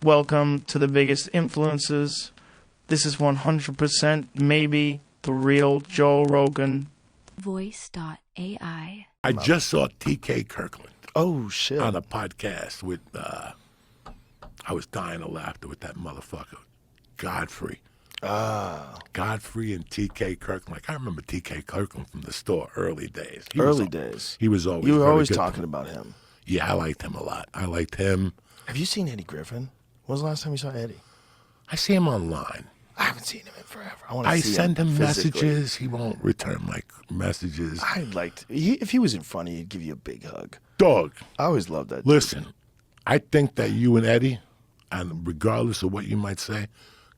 Welcome to the biggest influences. This is 100% maybe the real Joe Rogan. Voice.ai. I just saw TK Kirkland. Oh, shit. On a podcast with, I was dying of laughter with that motherfucker, Godfrey. Godfrey and TK Kirkland. Like, I remember TK Kirkland from the store early days. He was always You were very always good. talking about him. Yeah, I liked him a lot. I liked him. Have you seen Eddie Griffin? When was the last time you saw Eddie? I see him online. I haven't seen him in forever. I I send him physically. messages. He won't return my messages. If he was in front of you, he'd give you a big hug. Dog. I always loved that. Listen, I think that you and Eddie, and regardless of what you might say,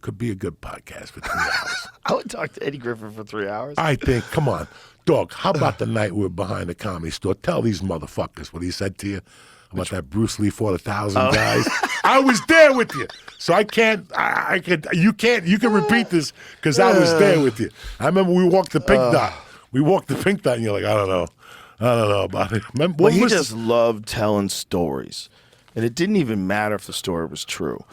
could be a good podcast for 3 hours. I would talk to Eddie Griffin for 3 hours. I think, come on. Dog, how about the night we were behind the Comedy Store? Tell these motherfuckers what he said to you about that Bruce Lee fought 1,000 guys. I was there with you. So I can't, you can repeat this because I was there with you. I remember we walked the Pink Dot. We walked the Pink Dot and you're like, I don't know about it. Remember, Well, he just loved telling stories. And it didn't even matter if the story was true.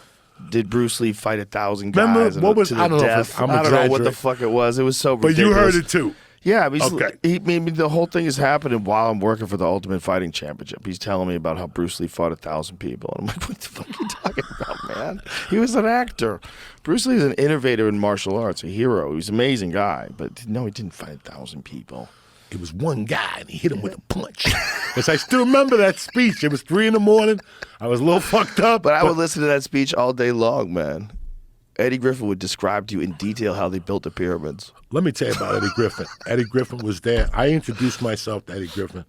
Did Bruce Lee fight 1,000 guys? Remember, what was, to the I don't know death? if I'm I don't know what the exaggerating. fuck it was. It was so But ridiculous. you heard it too. Yeah, Okay. I mean, the whole thing is happening while I'm working for the Ultimate Fighting Championship. He's telling me about how Bruce Lee fought 1,000 people. And I'm like, what the fuck are you talking about, man? He was an actor. Bruce Lee is an innovator in martial arts, a hero. He was an amazing guy. But no, he didn't fight 1,000 people. It was one guy, and he hit him with a punch. Because I still remember that speech. It was 3 a.m. I was a little fucked up. But I would listen to that speech all day long, man. Eddie Griffin would describe to you in detail how they built the pyramids. Let me tell you about Eddie Griffin. Eddie Griffin was there. I introduced myself to Eddie Griffin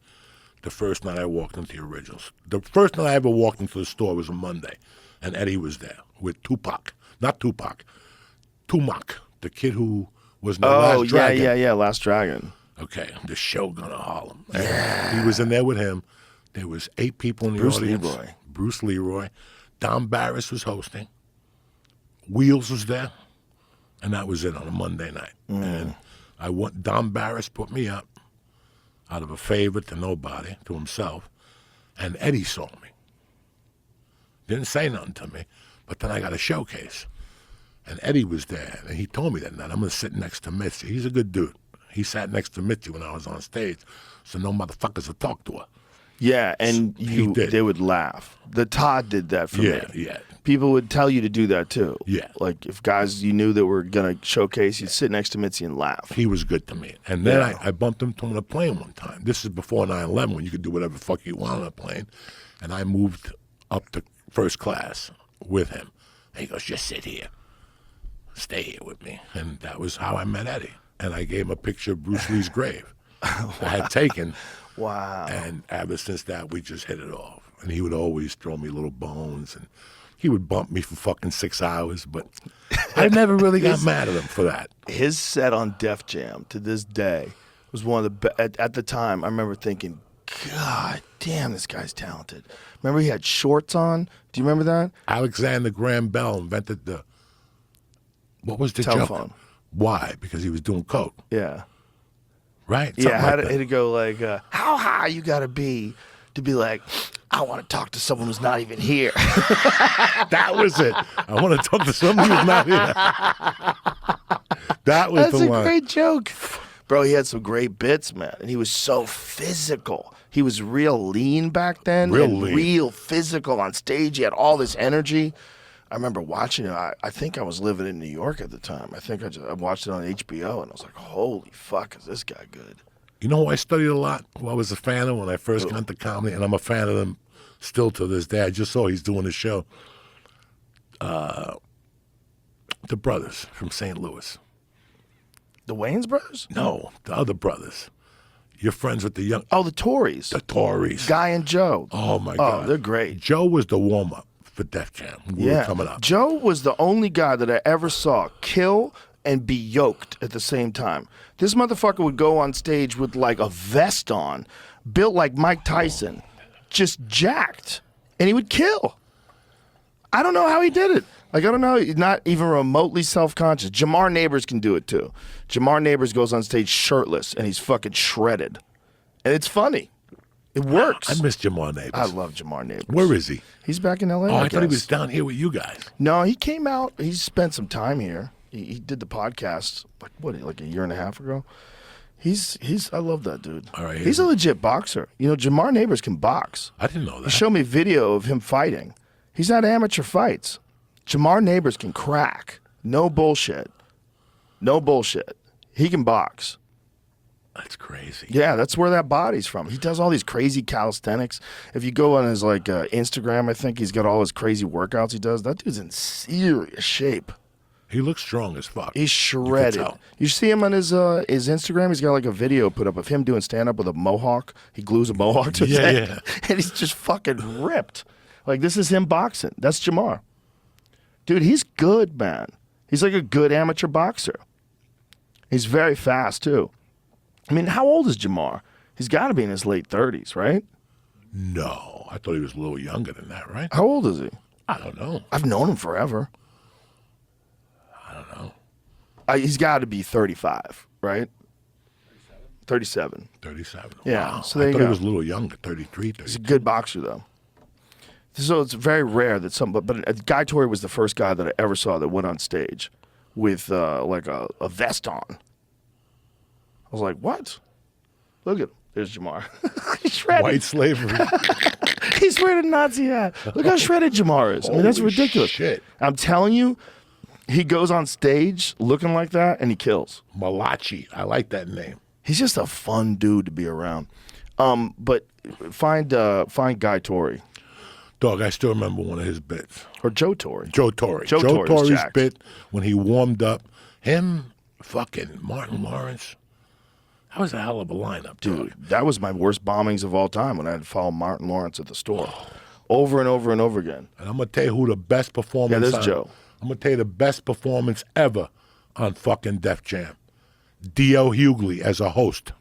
the first night I walked into the Originals. The first night I ever walked into the store was a Monday, and Eddie was there with Tupac. Not Tupac. Tumac, the kid who was in the Last Dragon. yeah, Last Dragon. Okay, the Shogun of Harlem. Yeah. He was in there with him. There was 8 people in the audience. Bruce Leroy. Don Barris was hosting. Wheels was there. And that was it on a Monday night. And Don Barris put me up out of a favor to nobody, to himself. And Eddie saw me. Didn't say nothing to me. But then I got a showcase. And Eddie was there. And he told me that night, I'm going to sit next to Mitzi. He's a good dude. He sat next to Mitzi when I was on stage. So no motherfuckers would talk to her. Yeah, and they would laugh. The Todd did that for me. Yeah. People would tell you to do that too. Yeah. Like if guys you knew that were going to showcase, you'd sit next to Mitzi and laugh. He was good to me. And then I bumped into him on a plane one time. This is before 9/11 when you could do whatever the fuck you want on a plane. And I moved up to first class with him. And he goes, just sit here. Stay here with me. And that was how I met Eddie. And I gave him a picture of Bruce Lee's grave I had taken. Wow. And ever since that, we just hit it off. And he would always throw me little bones. And he would bump me for fucking 6 hours. But I never really got mad at him for that. His set on Def Jam to this day was one of the best. At the time, I remember thinking, God damn, this guy's talented. Remember he had shorts on? Do you remember that? Alexander Graham Bell invented what was the telephone. Joke? Why? Because he was doing coke. Yeah. Right? It'd go like, how high you got to be like, I want to talk to someone who's not even here. That was it. I want to talk to someone who's not here. That was That's the a line. great joke. Bro, he had some great bits, man. And he was so physical. He was real lean back then. Real physical on stage. He had all this energy. I remember watching it. I think I was living in New York at the time. I think I watched it on HBO, and I was like, holy fuck, is this guy good? You know who I studied a lot, who I was a fan of when I first got into comedy, and I'm a fan of them still to this day. I just saw he's doing a show. The brothers from St. Louis. The Wayans brothers? No, the other brothers. You're friends with the young... Oh, the Tories. The Tories. Guy and Joe. Oh, my God. Oh, they're great. Joe was the warm-up for Def Jam. We were coming up. Joe was the only guy that I ever saw kill and be yoked at the same time. This motherfucker would go on stage with like a vest on, built like Mike Tyson, just jacked, and he would kill. I don't know how he did it. Like, I don't know, he's not even remotely self-conscious. Jamar Neighbors can do it too. Jamar Neighbors goes on stage shirtless, and he's fucking shredded. And it's funny. It works. I miss Jamar Neighbors. I love Jamar Neighbors. Where is he? He's back in L.A. Oh, I thought he guess. was down here with you guys. No, he came out. He spent some time here. He did the podcast like a year and a half ago. I love that dude. All right, he's a legit boxer. You know, Jamar Neighbors can box. I didn't know He that. showed me a video of him fighting. He's had amateur fights. Jamar Neighbors can crack. No bullshit. No bullshit. He can box. That's crazy. Yeah, that's where that body's from. He does all these crazy calisthenics. If you go on his Instagram, I think he's got all his crazy workouts he does. That dude's in serious shape. He looks strong as fuck. He's shredded. You see him on his Instagram? He's got like a video put up of him doing stand-up with a mohawk. He glues a mohawk to his head. And he's just fucking ripped. Like, this is him boxing. That's Jamar. Dude, he's good, man. He's like a good amateur boxer. He's very fast, too. I mean, how old is Jamar? He's got to be in his late 30s, right? No, I thought he was a little younger than that, right? How old is he? I don't know. I've known him forever. I don't know. He's got to be 35, right? 37. 37. Yeah, Wow. so there I you thought go. he was a little younger, 33, 32. He's a good boxer, though. So it's very rare that but Guy Torrey was the first guy that I ever saw that went on stage with like a vest on. I was like, what? Look at him. There's Jamar. He's shredded. White slavery. He's wearing a Nazi hat. Look how shredded Jamar is. I mean, that's Holy ridiculous. shit. I'm telling you, he goes on stage looking like that and he kills. Malachi. I like that name. He's just a fun dude to be around. But find Guy Torrey. Dog, I still remember one of his bits. Or Joe Torre. Joe Torre. Joe Torre's Torre's jacked. bit when he warmed up. Him, fucking Martin Lawrence. That was a hell of a lineup, Dude, that was my worst bombings of all time when I had to follow Martin Lawrence at the store. Over and over and over again. And I'm going to tell you who the best performance Yeah, there's Joe. I'm going to tell you the best performance ever on fucking Def Jam. D.L. Hughley as a host.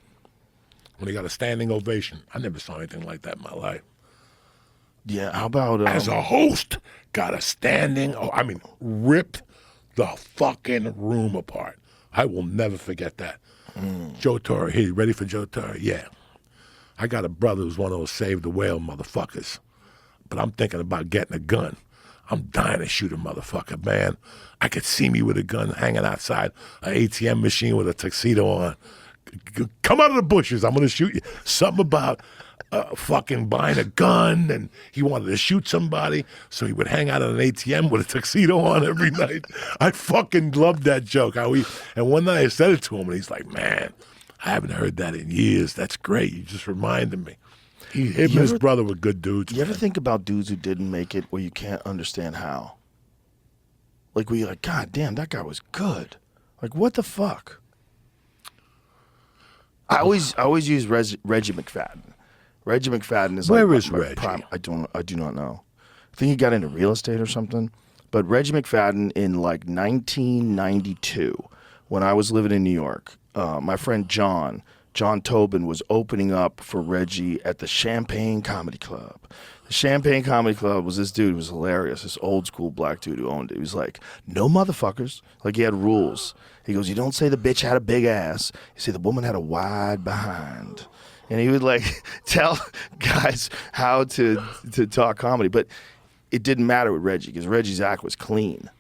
When he got a standing ovation. I never saw anything like that in my life. Yeah, how about... As a host, got a standing... ripped the fucking room apart. I will never forget that. Joe Torre, hey, ready for Joe Torre? Yeah. I got a brother who's one of those save the whale motherfuckers. But I'm thinking about getting a gun. I'm dying to shoot a motherfucker, man. I could see me with a gun hanging outside an ATM machine with a tuxedo on. Come out of the bushes, I'm going to shoot you. Something about fucking buying a gun, and he wanted to shoot somebody, so he would hang out at an ATM with a tuxedo on every night. I fucking loved that joke. And one night I said it to him, and he's like, man, I haven't heard that in years. That's great. You just reminded me. Him and his brother were good dudes. You ever think about dudes who didn't make it where you can't understand how? Like, where you're like, God damn, that guy was good. Like, what the fuck? I always use Reggie McFadden. Reggie McFadden is Where is Reggie? I do not know. I think he got into real estate or something. But Reggie McFadden in like 1992, when I was living in New York, my friend John Tobin was opening up for Reggie at the Champagne Comedy Club. The Champagne Comedy Club was this dude who was hilarious, this old school black dude who owned it. He was like, no motherfuckers. Like, he had rules. He goes, you don't say the bitch had a big ass. You say the woman had a wide behind. And he would like tell guys how to talk comedy. But it didn't matter with Reggie because Reggie's act was clean.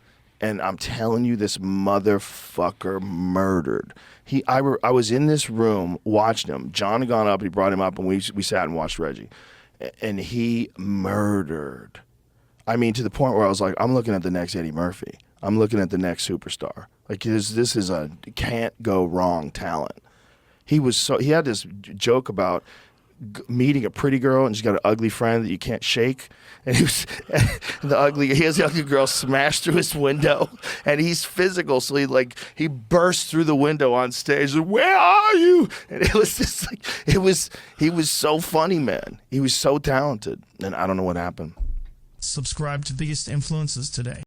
And I'm telling you, this motherfucker murdered. I was in this room watching him. John had gone up, he brought him up, and we sat and watched Reggie. And he murdered. I mean, to the point where I was like, I'm looking at the next Eddie Murphy. I'm looking at the next superstar. Like, this is a can't go wrong talent. He had this joke about meeting a pretty girl and she's got an ugly friend that you can't shake, and he has the ugly girl smashed through his window, and he's physical, so he burst through the window on stage, like, where are you? And it was just like, he was so funny, man. He was so talented, and I don't know what happened. Subscribe to Biggest Influences today.